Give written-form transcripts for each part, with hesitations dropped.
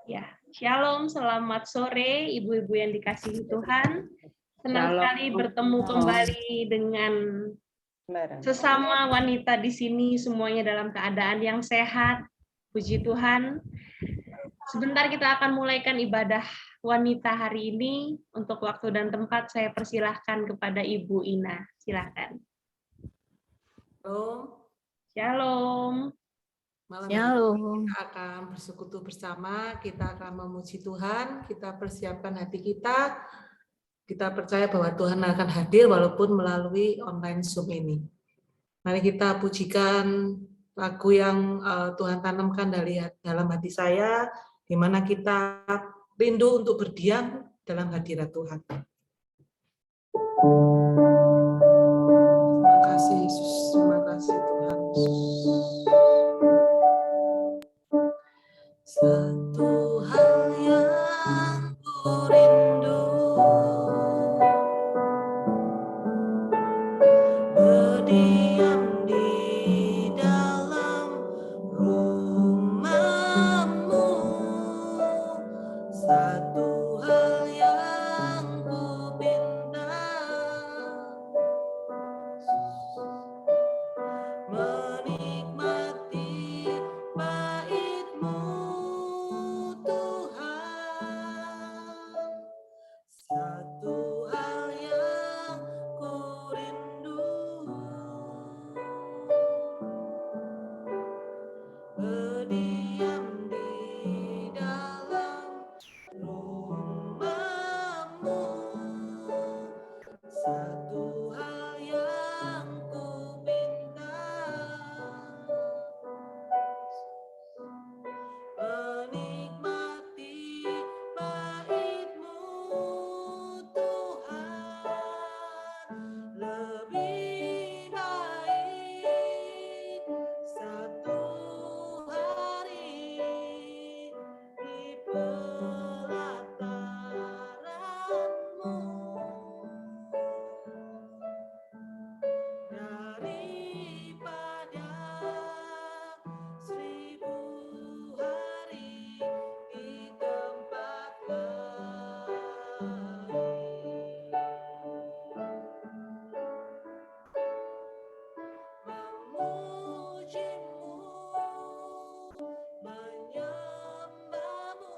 Ya, Shalom, selamat sore ibu-ibu yang dikasihi Tuhan. Senang Shalom. sekali bertemu kembali dengan sesama wanita di sini, semuanya dalam keadaan yang sehat. Puji Tuhan. Sebentar kita akan mulaikan ibadah wanita hari ini. Untuk waktu dan tempat saya persilahkan kepada Ibu Ina. Silakan. Shalom. Malam ini kita akan bersekutu bersama, kita akan memuji Tuhan, kita persiapkan hati kita percaya bahwa Tuhan akan hadir walaupun melalui online Zoom ini. Mari kita pujikan lagu yang Tuhan tanamkan dalam hati saya, di mana kita rindu untuk berdiam dalam hadirat Tuhan. Terima kasih Yesus, terima kasih Tuhan Yesus. Satu hal yang ku rindu, berdiam di dalam rumah-Mu. Satu hal yang ku pinta, menikmati bait-Mu Tuhan. Satu hal yang ku rindu, berdiam di dalam rumah-Mu. Satu hal yang ku minta, menikmati bait-Mu Tuhan. Lebih baik satu hari di pelataran-Mu daripada 1000 hari di tempat lain. Memuji-Mu, menyembah-Mu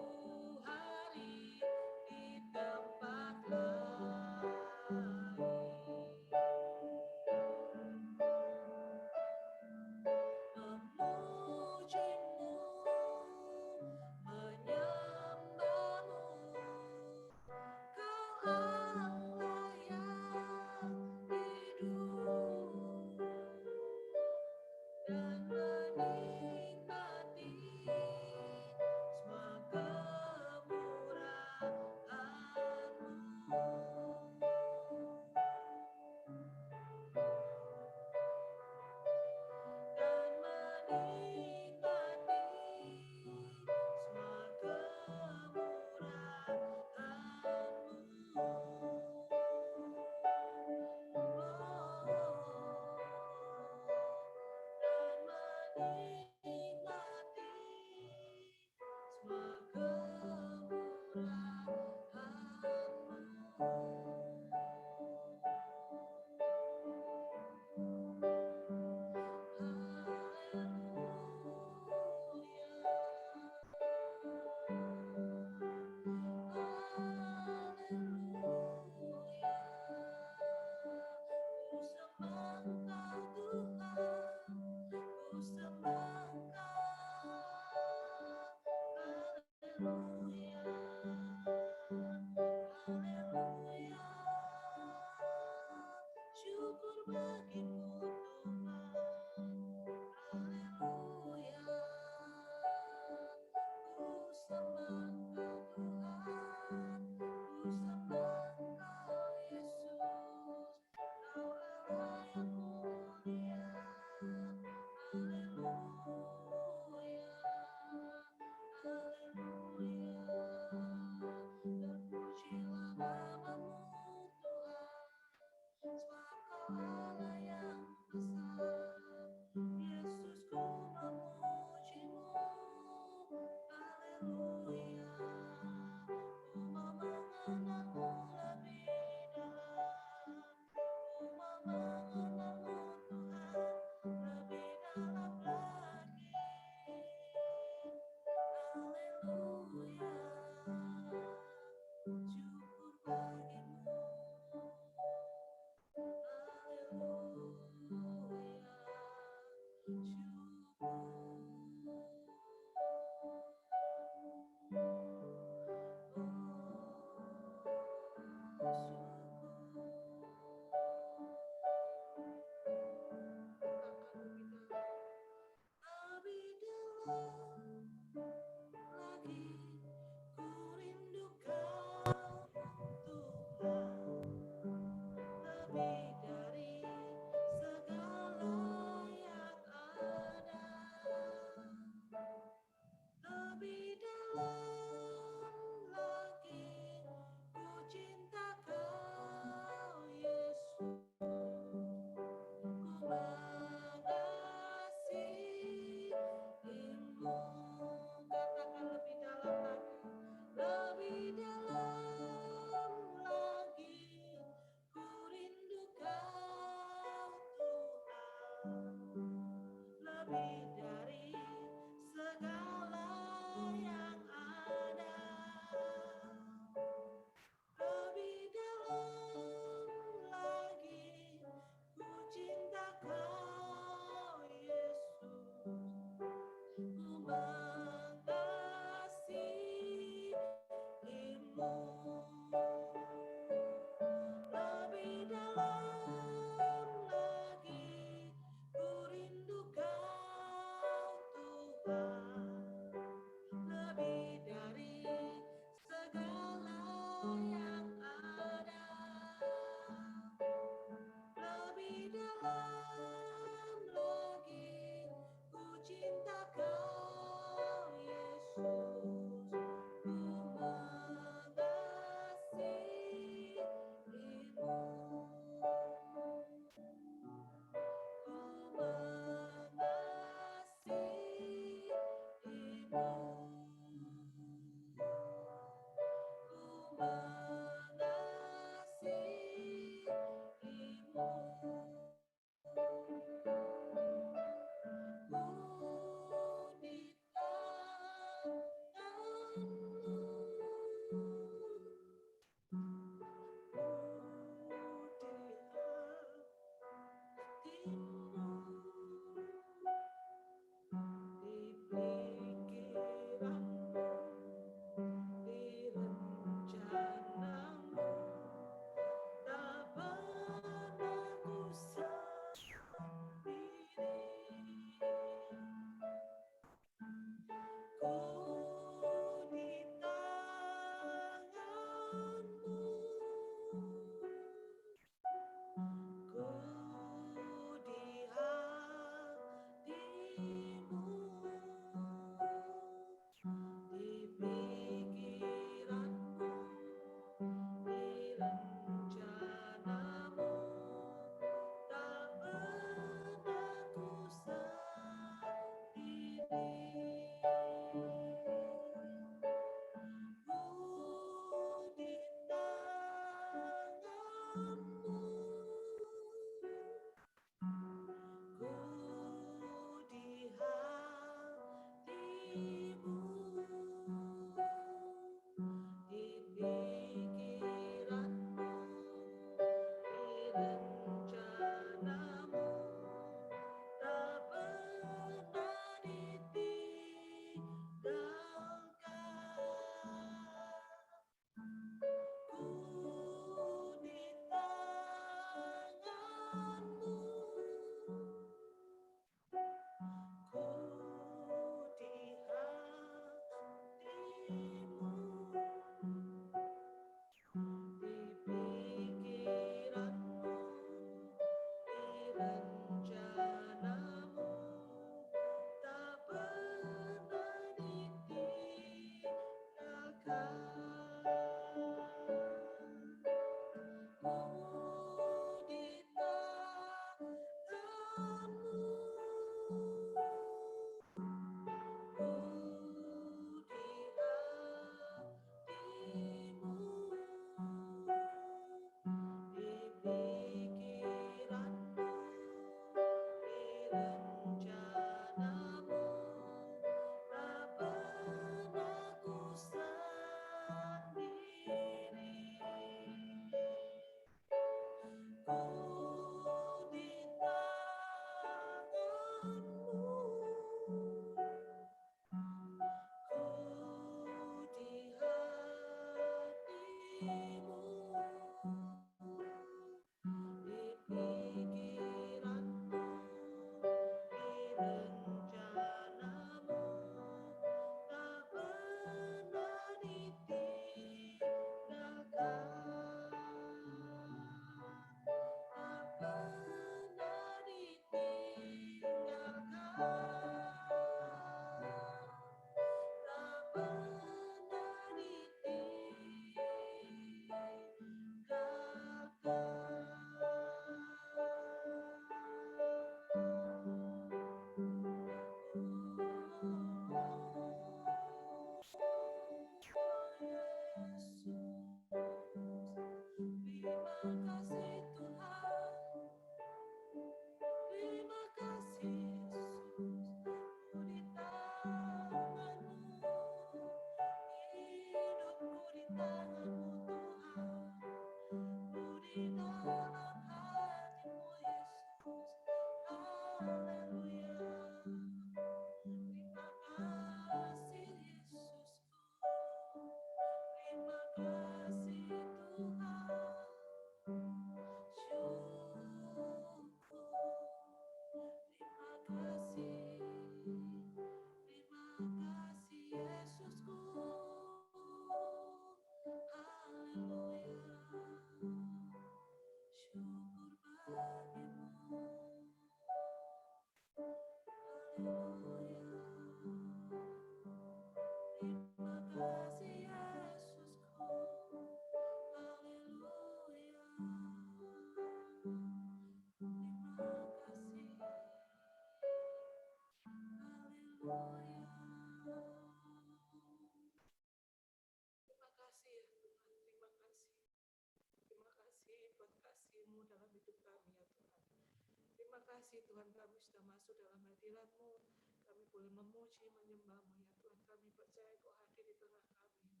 Terima kasih Tuhan, kami sudah masuk dalam hadirat-Mu. Kami boleh memuji, menyembah-Mu ya Tuhan. Kami percaya Kau hadir di tengah kami.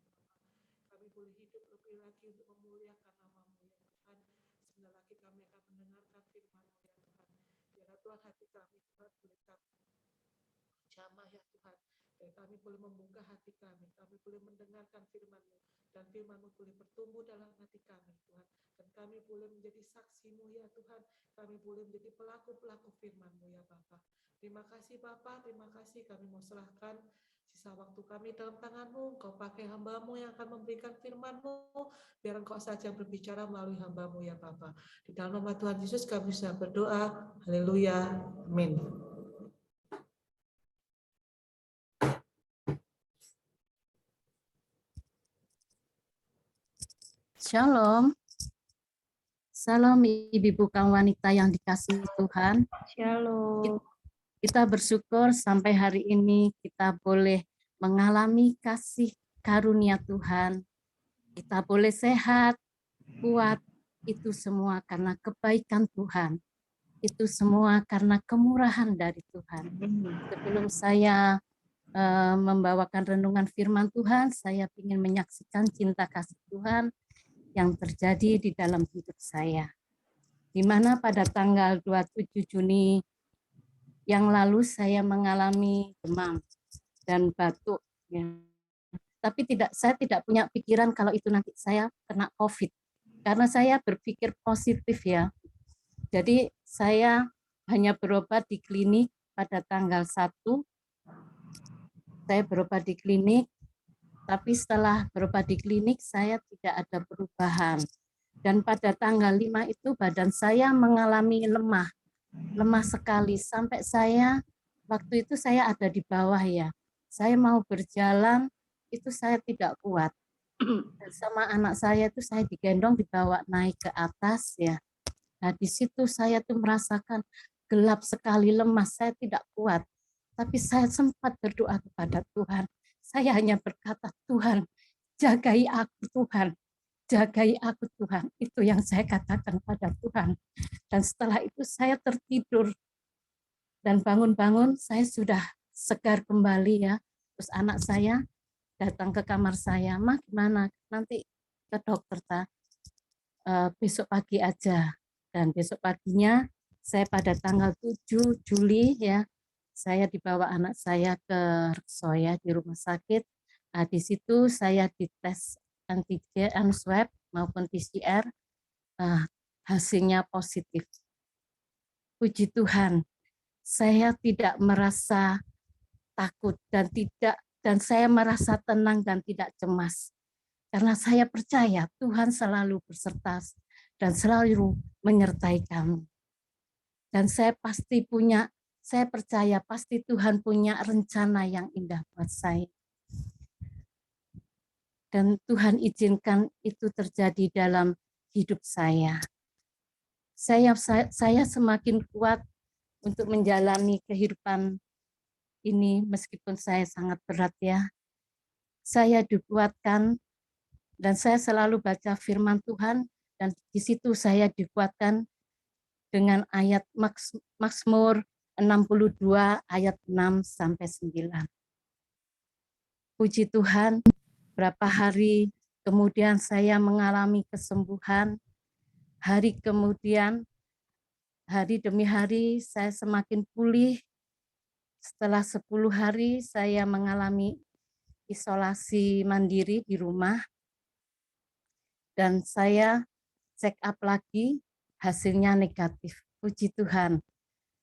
Kami boleh hidup lebih lagi untuk memuliakan nama-Mu ya Tuhan. Sebentar lagi kami akan mendengarkan firman-Mu ya Tuhan. Biarlah Tuhan hati kami Tuhan boleh kami jamah ya Tuhan. Dan kami boleh membuka hati kami boleh mendengarkan firman-Mu. Dan firman-Mu boleh bertumbuh dalam hati kami Tuhan. Dan kami boleh menjadi saksi-Mu ya Tuhan. Kami boleh menjadi pelaku-pelaku firman-Mu ya Bapa. Terima kasih Bapa, terima kasih. Kami mau serahkan sisa waktu kami dalam tangan-Mu. Kau pakai hamba-Mu yang akan memberikan firman-Mu. Biar Engkau saja berbicara melalui hamba-Mu ya Bapa. Di dalam nama Tuhan Yesus kami sudah berdoa. Haleluya. Amin. Shalom. Salam ibu-ibu kaum wanita yang dikasihi Tuhan. Shalom. Kita bersyukur sampai hari ini kita boleh mengalami kasih karunia Tuhan. Kita boleh sehat, kuat, itu semua karena kebaikan Tuhan. Itu semua karena kemurahan dari Tuhan. Sebelum saya membawakan renungan firman Tuhan, saya ingin menyaksikan cinta kasih Tuhan yang terjadi di dalam hidup saya. Di mana pada tanggal 27 Juni yang lalu saya mengalami demam dan batuk. Ya. Tapi saya tidak punya pikiran kalau itu nanti saya kena COVID. Karena saya berpikir positif ya. Jadi saya hanya berobat di klinik pada tanggal 1. Saya berobat di klinik. Tapi setelah berobat di klinik, saya tidak ada perubahan. Dan pada tanggal 5 itu badan saya mengalami lemah sekali. Sampai waktu itu saya ada di bawah ya. Saya mau berjalan, itu saya tidak kuat. Dan sama anak saya itu saya digendong, dibawa naik ke atas ya. Nah di situ saya tuh merasakan gelap sekali, lemas, saya tidak kuat. Tapi saya sempat berdoa kepada Tuhan. Saya hanya berkata, Tuhan, jagai aku Tuhan. Jagai aku Tuhan. Itu yang saya katakan pada Tuhan. Dan setelah itu saya tertidur. Dan bangun-bangun saya sudah segar kembali ya. Terus anak saya datang ke kamar saya. Ma gimana? Nanti ke dokter besok pagi aja. Dan besok paginya Saya pada tanggal 7 Juli ya, saya dibawa anak saya ke Reksoya di rumah sakit. Nah, di situ saya dites antigen, swab maupun PCR, hasilnya positif. Puji Tuhan, saya tidak merasa takut dan saya merasa tenang dan tidak cemas. Karena saya percaya Tuhan selalu berserta dan selalu menyertai kami. Dan saya percaya pasti Tuhan punya rencana yang indah buat saya. Dan Tuhan izinkan itu terjadi dalam hidup saya. Saya semakin kuat untuk menjalani kehidupan ini meskipun saya sangat berat ya. Saya dikuatkan dan saya selalu baca firman Tuhan dan di situ saya dikuatkan dengan ayat Mazmur 62 ayat 6 sampai 9. Puji Tuhan, berapa hari kemudian saya mengalami kesembuhan. Hari kemudian, hari demi hari saya semakin pulih. Setelah 10 hari saya mengalami isolasi mandiri di rumah. Dan saya check up lagi, hasilnya negatif. Puji Tuhan.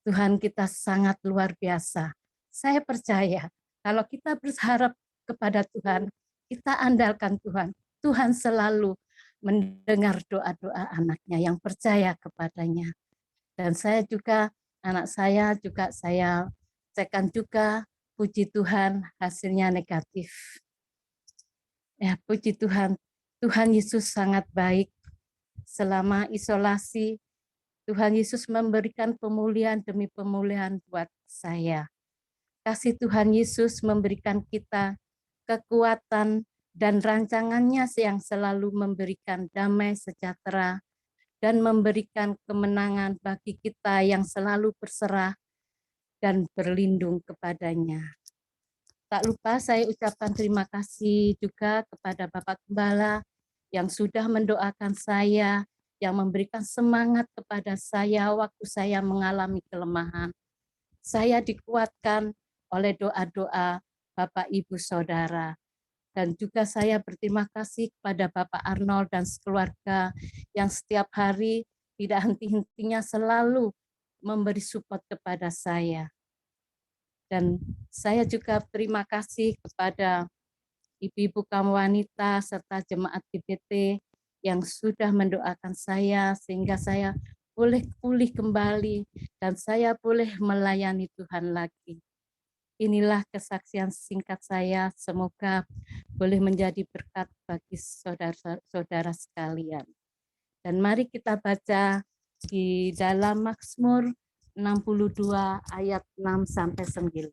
Tuhan kita sangat luar biasa. Saya percaya kalau kita berharap kepada Tuhan, kita andalkan Tuhan. Tuhan selalu mendengar doa-doa anaknya yang percaya kepadanya. Dan anak saya juga saya cekkan juga, puji Tuhan hasilnya negatif. Ya, puji Tuhan. Tuhan Yesus sangat baik. Selama isolasi, Tuhan Yesus memberikan pemulihan demi pemulihan buat saya. Kasih Tuhan Yesus memberikan kita kekuatan dan rancangannya yang selalu memberikan damai sejahtera dan memberikan kemenangan bagi kita yang selalu berserah dan berlindung kepadanya. Tak lupa saya ucapkan terima kasih juga kepada Bapak Gembala yang sudah mendoakan saya, yang memberikan semangat kepada saya waktu saya mengalami kelemahan. Saya dikuatkan oleh doa-doa Bapak Ibu Saudara. Dan juga saya berterima kasih kepada Bapak Arnold dan sekeluarga yang setiap hari tidak henti-hentinya selalu memberi support kepada saya. Dan saya juga terima kasih kepada ibu-ibu kaum wanita serta jemaat GBT yang sudah mendoakan saya sehingga saya boleh pulih kembali dan saya boleh melayani Tuhan lagi. Inilah kesaksian singkat saya, semoga boleh menjadi berkat bagi saudara-saudara sekalian. Dan mari kita baca di dalam Mazmur 62 ayat 6 sampai 9.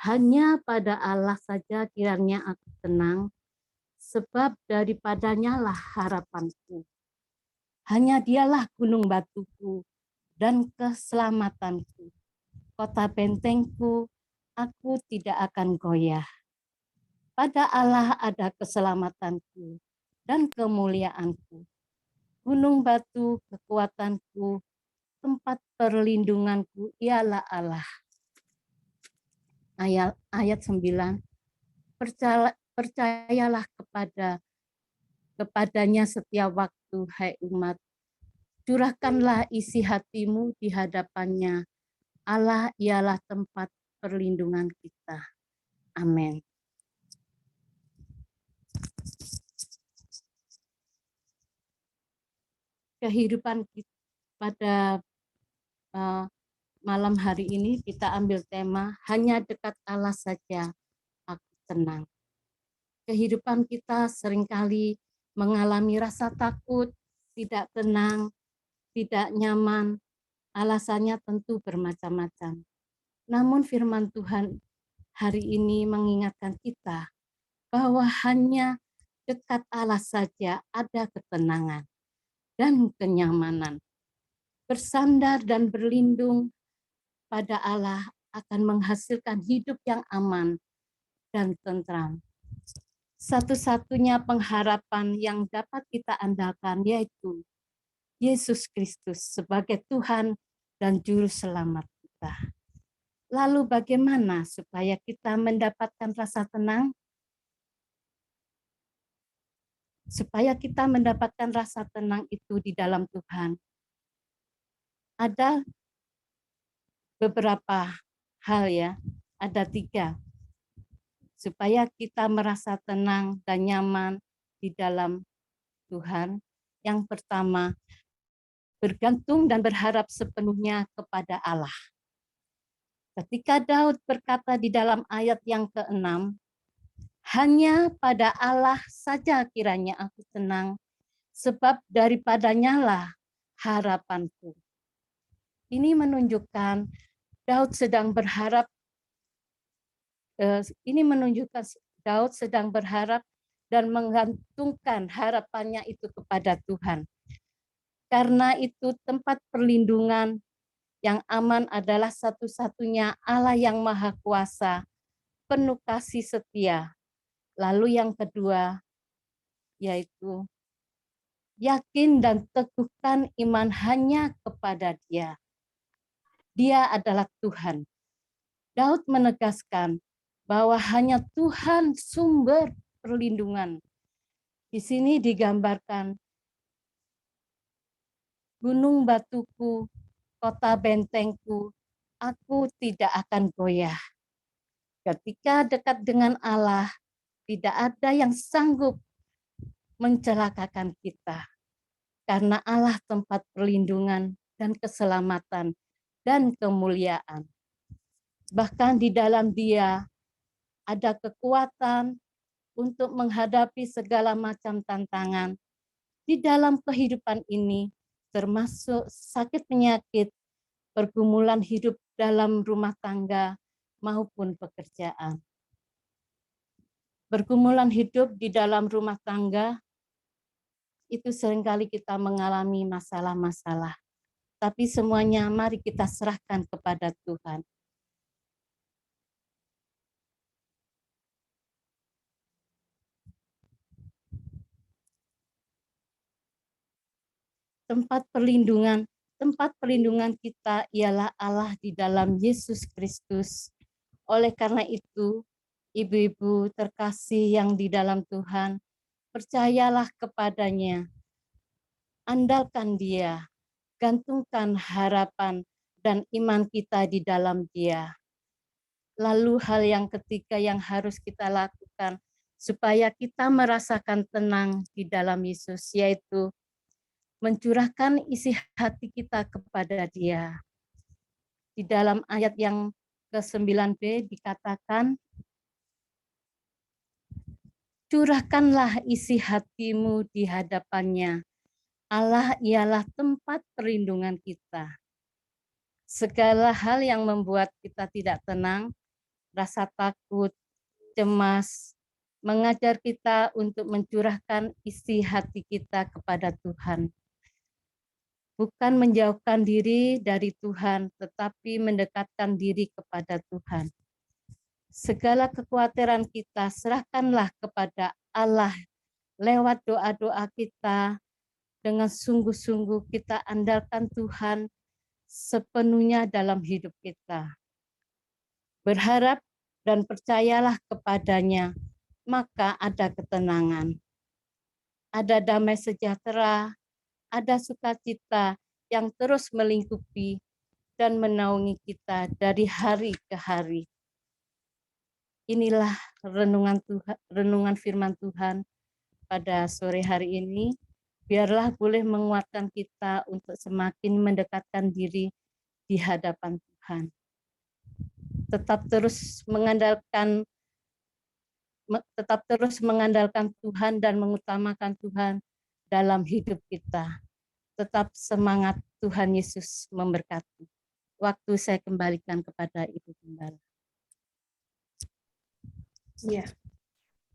Hanya pada Allah saja kiranya aku tenang, sebab daripadanya lah harapanku. Hanya dialah gunung batuku dan keselamatanku. Kota bentengku, aku tidak akan goyah. Pada Allah ada keselamatanku dan kemuliaanku. Gunung batu kekuatanku, tempat perlindunganku ialah Allah. Ayat 9. Percayalah kepadanya setiap waktu, hai umat. Curahkanlah isi hatimu di hadapannya. Allah ialah tempat perlindungan kita. Amin. Kehidupan kita pada malam hari ini kita ambil tema hanya dekat Allah saja aku tenang. Kehidupan kita seringkali mengalami rasa takut, tidak tenang, tidak nyaman. Alasannya tentu bermacam-macam. Namun firman Tuhan hari ini mengingatkan kita bahwa hanya dekat Allah saja ada ketenangan dan kenyamanan. Bersandar dan berlindung pada Allah akan menghasilkan hidup yang aman dan tentram. Satu-satunya pengharapan yang dapat kita andalkan yaitu Yesus Kristus sebagai Tuhan dan Juru Selamat kita. Lalu bagaimana supaya kita mendapatkan rasa tenang? Supaya kita mendapatkan rasa tenang itu di dalam Tuhan. Ada beberapa hal ya, ada 3. Supaya kita merasa tenang dan nyaman di dalam Tuhan. Yang pertama, bergantung dan berharap sepenuhnya kepada Allah. Ketika Daud berkata di dalam ayat yang ke-6, hanya pada Allah saja kiranya aku tenang, sebab daripadanya lah harapanku. Ini menunjukkan Daud sedang berharap, Daud sedang berharap dan menggantungkan harapannya itu kepada Tuhan. Karena itu tempat perlindungan yang aman adalah satu-satunya Allah yang Maha Kuasa, penuh kasih setia. Lalu yang kedua, yaitu yakin dan teguhkan iman hanya kepada Dia. Dia adalah Tuhan. Daud menegaskan bahwa hanya Tuhan sumber perlindungan. Di sini digambarkan gunung batuku, kota bentengku, aku tidak akan goyah. Ketika dekat dengan Allah, tidak ada yang sanggup mencelakakan kita. Karena Allah tempat perlindungan dan keselamatan dan kemuliaan. Bahkan di dalam Dia ada kekuatan untuk menghadapi segala macam tantangan di dalam kehidupan ini, termasuk sakit penyakit, pergumulan hidup dalam rumah tangga maupun pekerjaan. Pergumulan hidup di dalam rumah tangga itu seringkali kita mengalami masalah-masalah. Tapi semuanya mari kita serahkan kepada Tuhan. Tempat perlindungan kita ialah Allah di dalam Yesus Kristus. Oleh karena itu, ibu-ibu terkasih yang di dalam Tuhan, percayalah kepadanya, andalkan Dia, gantungkan harapan dan iman kita di dalam Dia. Lalu hal yang ketiga yang harus kita lakukan supaya kita merasakan tenang di dalam Yesus, yaitu mencurahkan isi hati kita kepada Dia. Di dalam ayat yang ke-9b dikatakan, curahkanlah isi hatimu di hadapannya. Allah ialah tempat perlindungan kita. Segala hal yang membuat kita tidak tenang, rasa takut, cemas, mengajar kita untuk mencurahkan isi hati kita kepada Tuhan. Bukan menjauhkan diri dari Tuhan, tetapi mendekatkan diri kepada Tuhan. Segala kekhawatiran kita serahkanlah kepada Allah lewat doa-doa kita. Dengan sungguh-sungguh kita andalkan Tuhan sepenuhnya dalam hidup kita. Berharap dan percayalah kepadanya, maka ada ketenangan. Ada damai sejahtera, ada sukacita yang terus melingkupi dan menaungi kita dari hari ke hari. Inilah renungan firman Tuhan pada sore hari ini. Biarlah boleh menguatkan kita untuk semakin mendekatkan diri di hadapan Tuhan. Tetap terus mengandalkan Tuhan dan mengutamakan Tuhan dalam hidup kita. Tetap semangat, Tuhan Yesus memberkati. Waktu saya kembalikan kepada Ibu Gembala. Ya,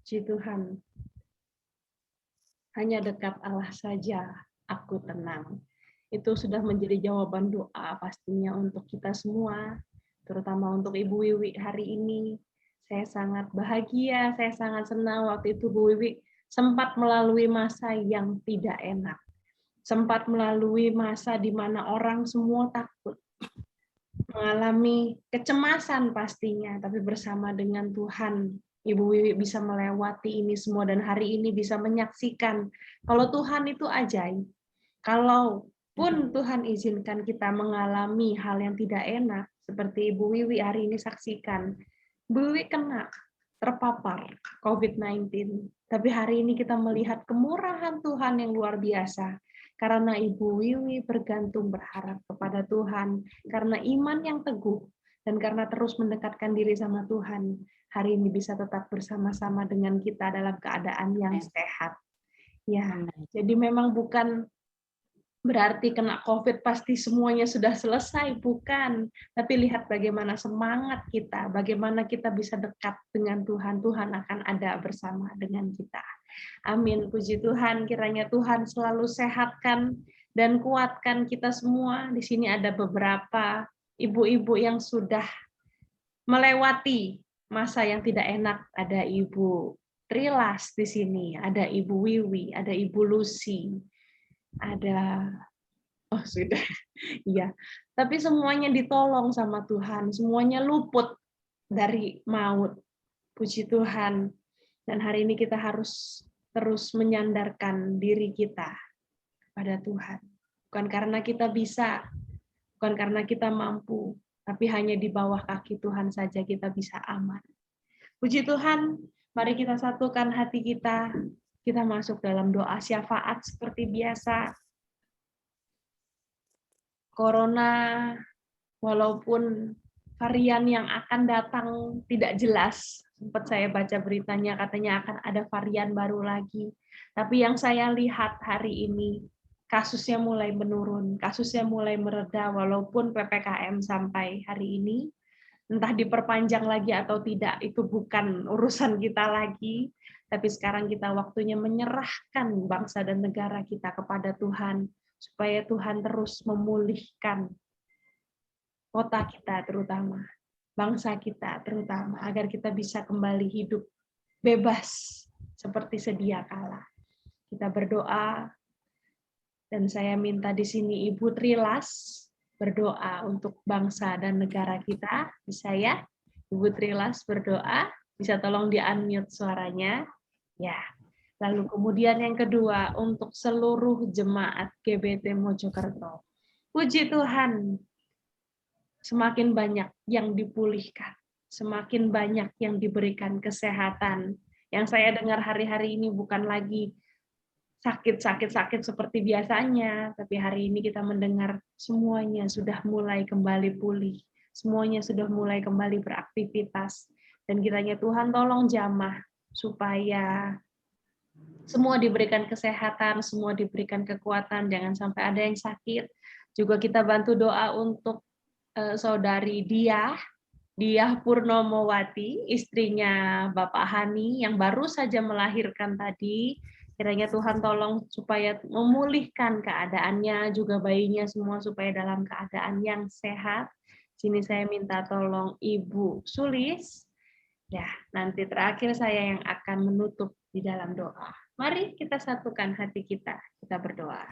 puji Tuhan. Hanya dekat Allah saja aku tenang. Itu sudah menjadi jawaban doa pastinya untuk kita semua, terutama untuk Ibu Wiwi hari ini. Saya sangat bahagia, saya sangat senang waktu itu Bu Wiwi sempat melalui masa yang tidak enak. sempat melalui masa di mana orang semua takut, mengalami kecemasan pastinya, tapi bersama dengan Tuhan, Ibu Wiwi bisa melewati ini semua dan hari ini bisa menyaksikan kalau Tuhan itu ajaib. Kalaupun Tuhan izinkan kita mengalami hal yang tidak enak, seperti Ibu Wiwi hari ini saksikan, Ibu Wiwi kena terpapar COVID-19, tapi hari ini kita melihat kemurahan Tuhan yang luar biasa. Karena Ibu Wiwi bergantung berharap kepada Tuhan, karena iman yang teguh, dan karena terus mendekatkan diri sama Tuhan, hari ini bisa tetap bersama-sama dengan kita dalam keadaan yang sehat. Ya, jadi memang bukan berarti kena COVID pasti semuanya sudah selesai, bukan. Tapi lihat bagaimana semangat kita, bagaimana kita bisa dekat dengan Tuhan. Tuhan akan ada bersama dengan kita. Amin. Puji Tuhan, kiranya Tuhan selalu sehatkan dan kuatkan kita semua. Di sini ada beberapa ibu-ibu yang sudah melewati masa yang tidak enak. Ada Ibu Trilas di sini, ada Ibu Wiwi, ada Ibu Lucy, ada, oh sudah, iya. Tapi semuanya ditolong sama Tuhan, semuanya luput dari maut. Puji Tuhan. Dan hari ini kita harus terus menyandarkan diri kita pada Tuhan. Bukan karena kita bisa, bukan karena kita mampu, tapi hanya di bawah kaki Tuhan saja kita bisa aman. Puji Tuhan, mari kita satukan hati kita. Kita masuk dalam doa syafaat seperti biasa. Corona, walaupun varian yang akan datang tidak jelas, sempat saya baca beritanya katanya akan ada varian baru lagi. Tapi yang saya lihat hari ini, kasusnya mulai menurun, kasusnya mulai mereda walaupun PPKM sampai hari ini. Entah diperpanjang lagi atau tidak, itu bukan urusan kita lagi. Tapi sekarang kita waktunya menyerahkan bangsa dan negara kita kepada Tuhan, supaya Tuhan terus memulihkan kota kita terutama, bangsa kita terutama, agar kita bisa kembali hidup bebas seperti sedia kala. Kita berdoa, dan saya minta di sini Ibu Trilas berdoa untuk bangsa dan negara kita. Bisa ya? Ibu Trilas berdoa, bisa tolong di-unmute suaranya. Ya. Lalu kemudian yang kedua, untuk seluruh jemaat GBT Mojokerto. Puji Tuhan, semakin banyak yang dipulihkan, semakin banyak yang diberikan kesehatan. Yang saya dengar hari-hari ini bukan lagi sakit seperti biasanya, tapi hari ini kita mendengar semuanya sudah mulai kembali pulih, semuanya sudah mulai kembali beraktivitas, dan kiranya Tuhan tolong jamah supaya semua diberikan kesehatan, semua diberikan kekuatan, jangan sampai ada yang sakit. Juga kita bantu doa untuk saudari Diah Purnomowati, istrinya Bapak Hani yang baru saja melahirkan tadi. Kiranya Tuhan tolong supaya memulihkan keadaannya, juga bayinya semua supaya dalam keadaan yang sehat. Sini saya minta tolong Ibu Sulis. Ya, nanti terakhir saya yang akan menutup di dalam doa. Mari kita satukan hati kita berdoa.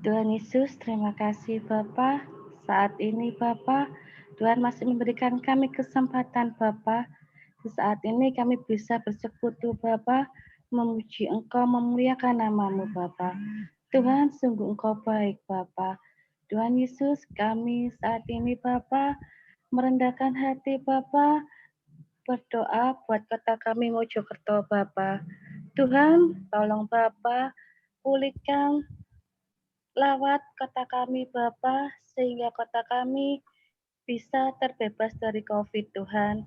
Tuhan Yesus, terima kasih Bapak. Saat ini Bapak, Tuhan masih memberikan kami kesempatan Bapak. Saat ini kami bisa bersekutu Bapak, memuji Engkau, memuliakan nama-Mu Bapak. Tuhan, sungguh Engkau baik Bapak. Tuhan Yesus, kami saat ini Bapak, merendahkan hati Bapak, berdoa buat kota kami Mojokerto Bapak. Tuhan, tolong Bapak, pulihkan lawat kota kami Bapa, sehingga kota kami bisa terbebas dari COVID Tuhan.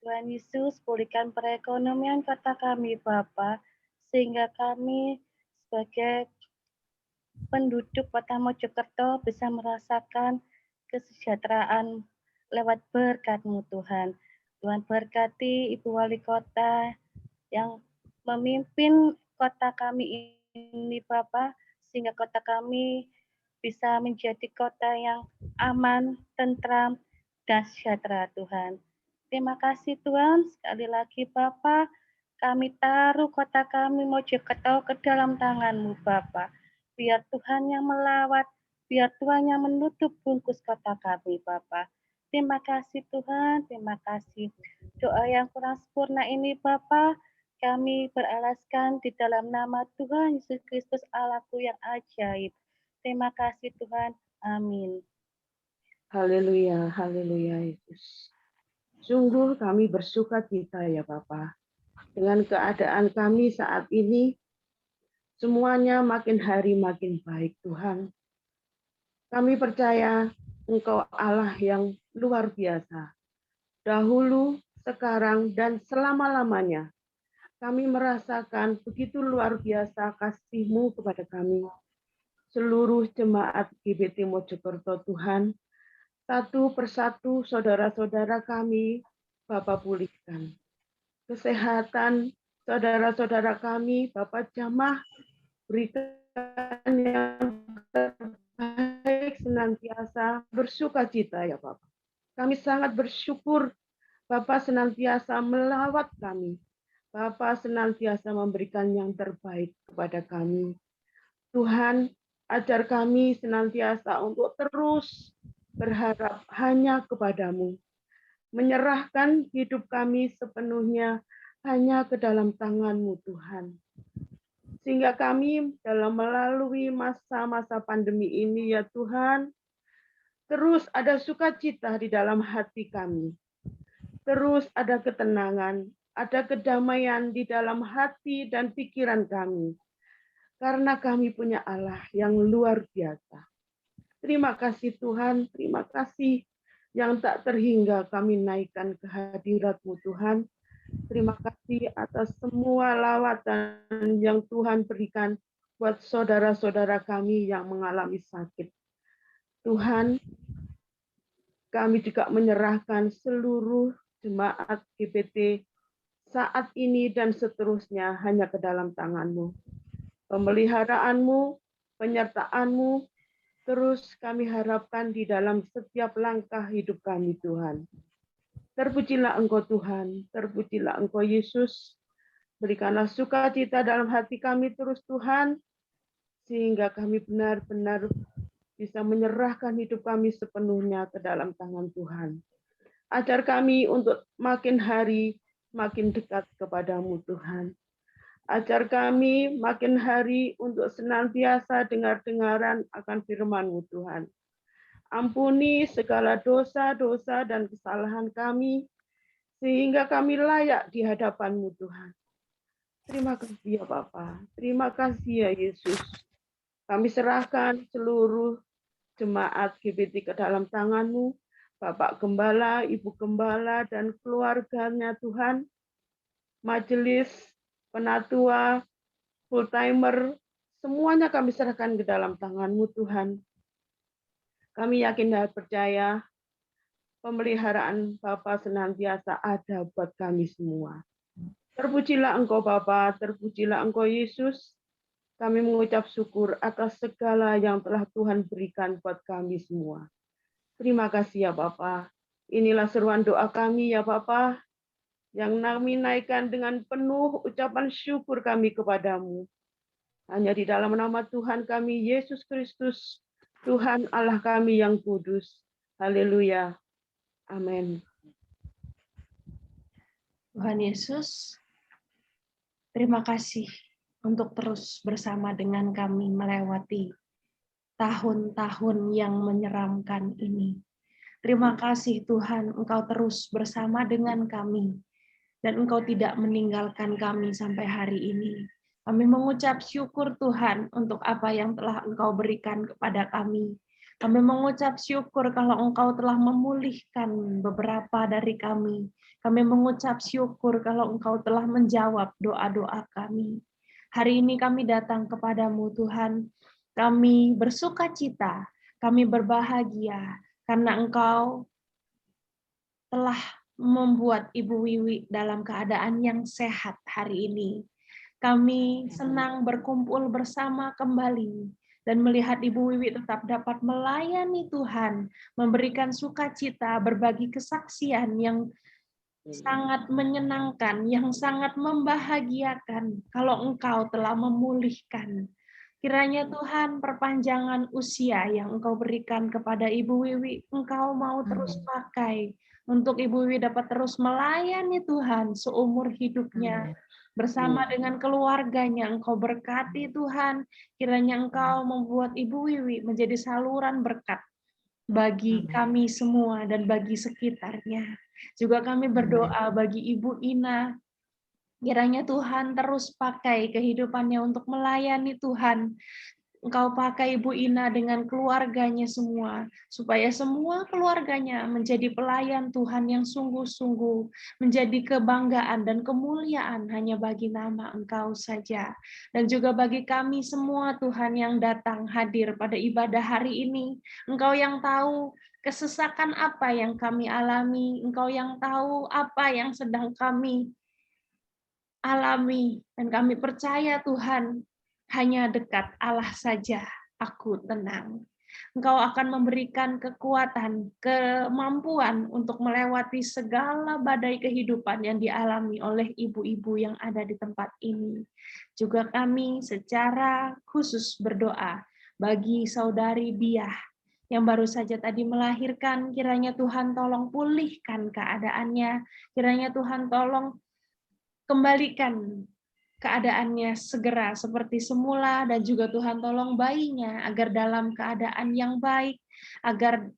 Tuhan Yesus, pulihkan perekonomian kota kami Bapa, sehingga kami sebagai penduduk kota Mojokerto bisa merasakan kesejahteraan lewat berkat-Mu Tuhan. Tuhan berkati Ibu Wali Kota yang memimpin kota kami ini Bapa, sehingga kota kami bisa menjadi kota yang aman, tentram, dan sejahtera Tuhan. Terima kasih Tuhan, sekali lagi Bapa, kami taruh kota kami Mojokerto ke dalam tangan-Mu Bapa. biar Tuhan yang melawat, biar Tuhan yang menutup bungkus kota kami, Bapa. Terima kasih Tuhan, terima kasih. Doa yang kurang sempurna ini, Bapa, kami beralaskan di dalam nama Tuhan Yesus Kristus Allahku yang ajaib. Terima kasih Tuhan. Amin. Haleluya, haleluya Yesus. Sungguh kami bersuka cita ya Bapa. Dengan keadaan kami saat ini, semuanya makin hari makin baik Tuhan. Kami percaya Engkau Allah yang luar biasa. Dahulu, sekarang, dan selama-lamanya. Kami merasakan begitu luar biasa kasih-Mu kepada kami. Seluruh jemaat GBT Mojokerto Tuhan, satu persatu saudara-saudara kami, Bapak pulihkan. Kesehatan saudara-saudara kami, Bapak jamah, berikan yang terbaik senantiasa bersuka cita ya Bapak. Kami sangat bersyukur Bapak senantiasa melawat kami. Bapak senantiasa memberikan yang terbaik kepada kami. Tuhan, ajar kami senantiasa untuk terus berharap hanya kepadamu, menyerahkan hidup kami sepenuhnya hanya ke dalam tangan-Mu Tuhan. Sehingga kami dalam melalui masa-masa pandemi ini ya Tuhan, terus ada sukacita di dalam hati kami. Terus ada ketenangan, ada kedamaian di dalam hati dan pikiran kami. Karena kami punya Allah yang luar biasa. Terima kasih Tuhan, terima kasih yang tak terhingga kami naikkan kehadirat-Mu Tuhan. Terima kasih atas semua lawatan yang Tuhan berikan buat saudara-saudara kami yang mengalami sakit. Tuhan, kami juga menyerahkan seluruh jemaat GBT saat ini dan seterusnya hanya ke dalam tangan-Mu. Pemeliharaanmu, penyertaan-Mu, terus kami harapkan di dalam setiap langkah hidup kami, Tuhan. Terpujilah Engkau, Tuhan. Terpujilah Engkau, Yesus. Berikanlah sukacita dalam hati kami terus, Tuhan, sehingga kami benar-benar bisa menyerahkan hidup kami sepenuhnya ke dalam tangan Tuhan. Ajar kami untuk makin hari makin dekat kepadamu, Tuhan. Ajar kami makin hari untuk senantiasa dengar-dengaran akan firman-Mu, Tuhan. Ampuni segala dosa-dosa dan kesalahan kami, sehingga kami layak di hadapan-Mu, Tuhan. Terima kasih ya Bapa. Terima kasih ya Yesus. Kami serahkan seluruh jemaat GBT ke dalam tangan-Mu, Bapak Gembala, Ibu Gembala, dan keluarganya Tuhan, majelis, penatua, full-timer, semuanya kami serahkan ke dalam tangan-Mu Tuhan. Kami yakin dan percaya pemeliharaan Bapa senantiasa ada buat kami semua. Terpujilah Engkau Bapa, terpujilah Engkau Yesus. Kami mengucap syukur atas segala yang telah Tuhan berikan buat kami semua. Terima kasih ya Bapa. Inilah seruan doa kami ya Bapa, yang kami naikkan dengan penuh ucapan syukur kami kepadamu. Hanya di dalam nama Tuhan kami, Yesus Kristus, Tuhan Allah kami yang kudus. Haleluya. Amin. Tuhan Yesus, terima kasih untuk terus bersama dengan kami melewati tahun-tahun yang menyeramkan ini. Terima kasih Tuhan, Engkau terus bersama dengan kami. Dan Engkau tidak meninggalkan kami sampai hari ini. Kami mengucap syukur Tuhan untuk apa yang telah Engkau berikan kepada kami. Kami mengucap syukur kalau Engkau telah memulihkan beberapa dari kami. Kami mengucap syukur kalau Engkau telah menjawab doa-doa kami. Hari ini kami datang kepadamu Tuhan. Kami bersuka cita, kami berbahagia karena Engkau telah membuat Ibu Wiwi dalam keadaan yang sehat hari ini. Kami senang berkumpul bersama kembali dan melihat Ibu Wiwi tetap dapat melayani Tuhan, memberikan sukacita, berbagi kesaksian yang sangat menyenangkan, yang sangat membahagiakan kalau Engkau telah memulihkan Kiranya Tuhan perpanjangan usia yang Engkau berikan kepada Ibu Wiwi, Engkau mau terus pakai untuk Ibu Wiwi dapat terus melayani Tuhan seumur hidupnya. Bersama dengan keluarganya, Engkau berkati Tuhan. Kiranya Engkau membuat Ibu Wiwi menjadi saluran berkat bagi kami semua dan bagi sekitarnya. Juga kami berdoa bagi Ibu Ina. Kiranya Tuhan terus pakai kehidupannya untuk melayani Tuhan. Engkau pakai Ibu Ina dengan keluarganya semua, supaya semua keluarganya menjadi pelayan Tuhan yang sungguh-sungguh, menjadi kebanggaan dan kemuliaan hanya bagi nama Engkau saja. Dan juga bagi kami semua Tuhan yang datang hadir pada ibadah hari ini, Engkau yang tahu kesesakan apa yang kami alami, Engkau yang tahu apa yang sedang kami alami, dan kami percaya Tuhan, hanya dekat Allah saja aku tenang. Engkau akan memberikan kekuatan, kemampuan untuk melewati segala badai kehidupan yang dialami oleh ibu-ibu yang ada di tempat ini. Juga kami secara khusus berdoa bagi saudari Biah yang baru saja tadi melahirkan, kiranya Tuhan tolong pulihkan keadaannya, kiranya Tuhan tolong kembalikan keadaannya segera seperti semula, dan juga Tuhan tolong bayinya agar dalam keadaan yang baik, agar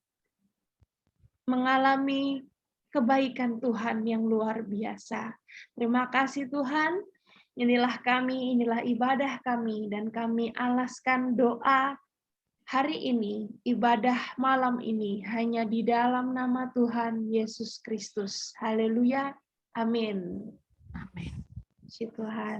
mengalami kebaikan Tuhan yang luar biasa. Terima kasih Tuhan, inilah kami, inilah ibadah kami, dan kami alaskan doa hari ini, ibadah malam ini, hanya di dalam nama Tuhan Yesus Kristus. Haleluya, amin. Amin. Puji Tuhan.